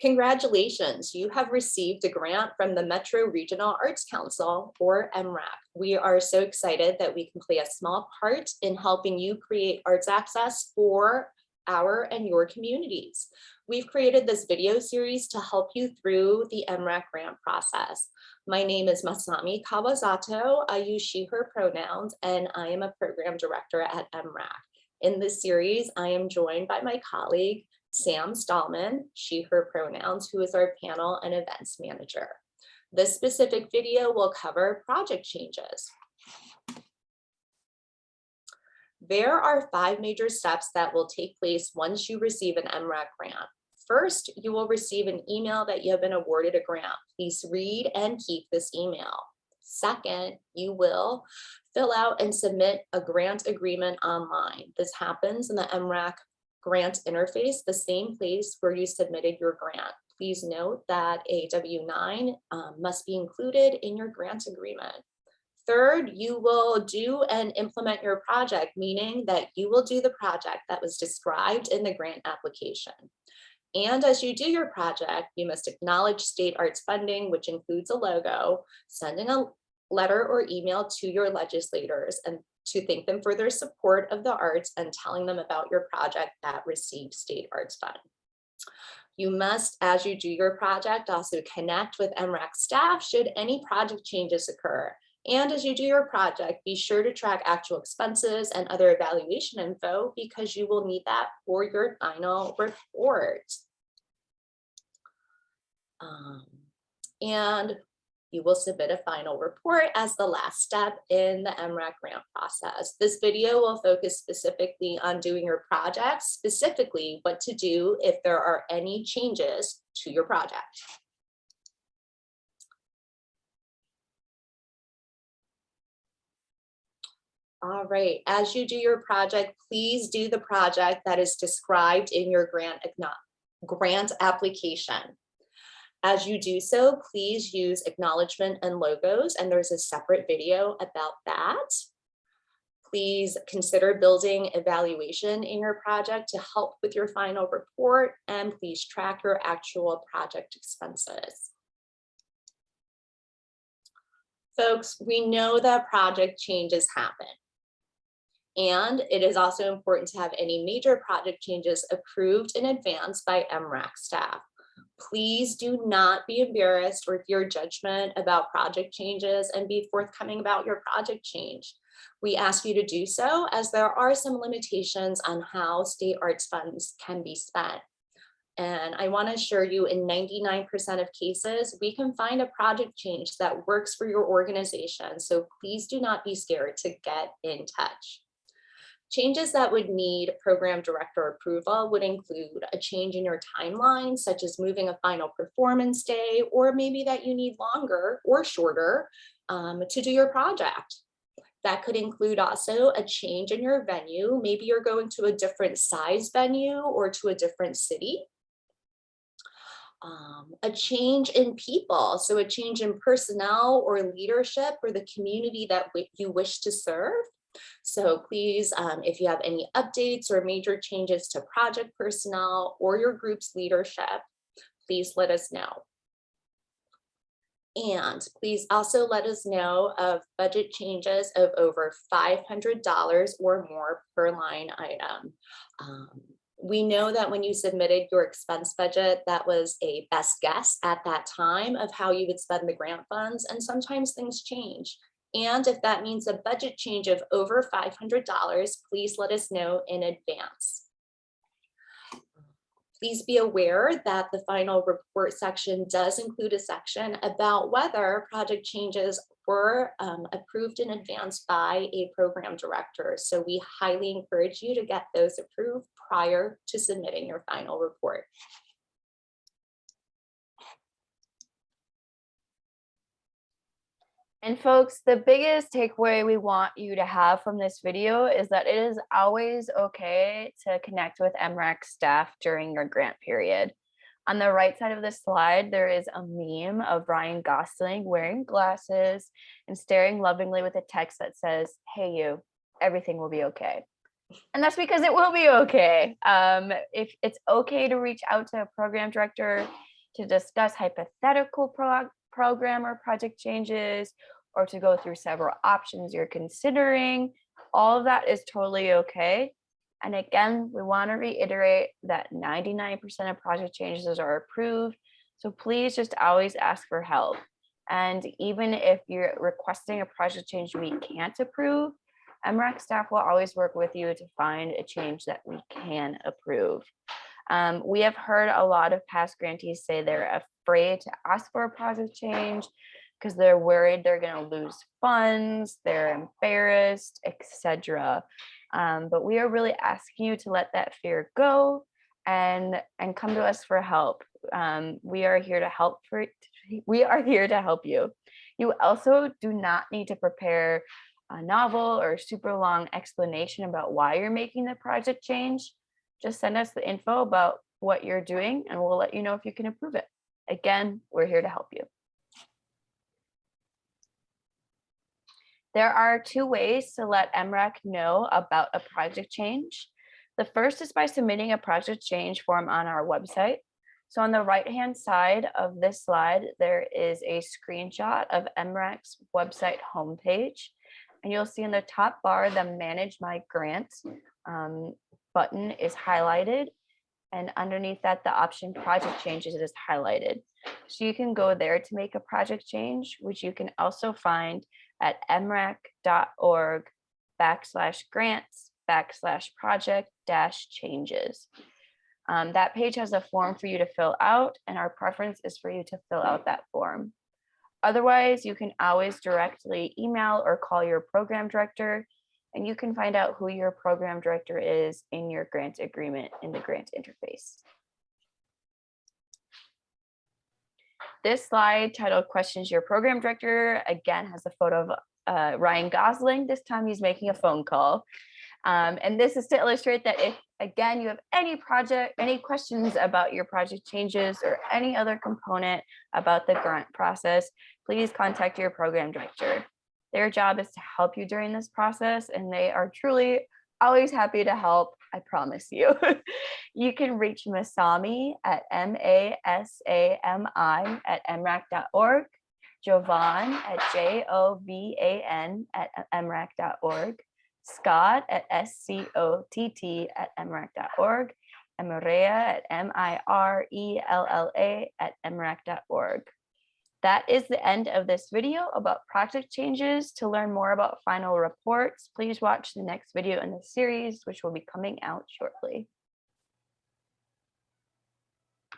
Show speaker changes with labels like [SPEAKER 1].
[SPEAKER 1] Congratulations, you have received a grant from the Metro Regional Arts Council, or MRAC. We are so excited that we can play a small part in helping you create arts access for our and your communities. We've created this video series to help you through the MRAC grant process. My name is Masami Kawasato. I use she, her pronouns, and I am a program director at MRAC. In this series, I am joined by my colleague, Sam Stallman, she, her pronouns, who is our panel and events manager. This specific video will cover project changes. There are 5 major steps that will take place once you receive an MRAC grant. First, you will receive an email that you have been awarded a grant. Please read and keep this email. Second, you will fill out and submit a grant agreement online. This happens in the MRAC grant interface, the same place where you submitted your grant. Please note that a W-9 must be included in your grant agreement. Third, you will do and implement your project, meaning that you will do the project that was described in the grant application. And as you do your project, you must acknowledge state arts funding, which includes a logo, sending a letter or email to your legislators and to thank them for their support of the arts and telling them about your project that received state arts fund. You must, as you do your project, also connect with MRAC staff should any project changes occur. And as you do your project, be sure to track actual expenses and other evaluation info because you will need that for your final report. And you will submit a final report as the last step in the MRAC grant process. This video will focus specifically on doing your project, specifically what to do if there are any changes to your project. All right, as you do your project, please do the project that is described in your grant application. As you do so, please use acknowledgement and logos, and there's a separate video about that. Please consider building evaluation in your project to help with your final report, and please track your actual project expenses. Folks, we know that project changes happen. And it is also important to have any major project changes approved in advance by MRAC staff. Please do not be embarrassed with your judgment about project changes and be forthcoming about your project change. We ask you to do so as there are some limitations on how state arts funds can be spent. And I want to assure you in 99% of cases, we can find a project change that works for your organization. So please do not be scared to get in touch. Changes that would need program director approval would include a change in your timeline, such as moving a final performance day, or maybe that you need longer or shorter to do your project. That could include also a change in your venue. Maybe you're going to a different size venue or to a different city. A change in people, so a change in personnel or leadership or the community that you wish to serve. So please, if you have any updates or major changes to project personnel or your group's leadership, please let us know. And please also let us know of budget changes of over $500 or more per line item. We know that when you submitted your expense budget, that was a best guess at that time of how you would spend the grant funds, and sometimes things change. And if that means a budget change of over $500, please let us know in advance. Please be aware that the final report section does include a section about whether project changes were approved in advance by a program director. So we highly encourage you to get those approved prior to submitting your final report.
[SPEAKER 2] And folks, the biggest takeaway we want you to have from this video is that it is always okay to connect with MRAC staff during your grant period. On the right side of the slide, there is a meme of Ryan Gosling wearing glasses and staring lovingly with a text that says, "Hey you, everything will be okay." And that's because it will be okay. If it's okay to reach out to a program director to discuss hypothetical program or project changes, or to go through several options you're considering. All of that is totally okay. And again, we want to reiterate that 99% of project changes are approved. So please just always ask for help. And even if you're requesting a project change we can't approve, MRAC staff will always work with you to find a change that we can approve. We have heard a lot of past grantees say they're afraid to ask for a project change because they're worried they're going to lose funds, they're embarrassed, etc. But we are really asking you to let that fear go and come to us for help. We are here to help you. You also do not need to prepare a novel or super long explanation about why you're making the project change. Just send us the info about what you're doing and we'll let you know if you can approve it. Again, we're here to help you. There are 2 ways to let MRAC know about a project change. The first is by submitting a project change form on our website. So on the right-hand side of this slide, there is a screenshot of MRAC's website homepage. And you'll see in the top bar, the Manage My Grants button is highlighted. And underneath that, the option Project Changes is highlighted. So you can go there to make a project change, which you can also find at mrac.org/grants/project-changes. That page has a form for you to fill out, and our preference is for you to fill out that form. Otherwise, you can always directly email or call your program director, and you can find out who your program director is in your grant agreement in the grant interface. This slide titled Questions Your Program Director again has a photo of Ryan Gosling. This time he's making a phone call. And this is to illustrate that if, again, you have any questions about your project changes or any other component about the grant process, please contact your program director. Their job is to help you during this process, and they are truly always happy to help, I promise you. You can reach Masami at masami@mrac.org, Jovan at jovan@mrac.org, Scott at scott@mrac.org, and Maria at mirella@mrac.org. That is the end of this video about project changes. To learn more about final reports, please watch the next video in the series, which will be coming out shortly.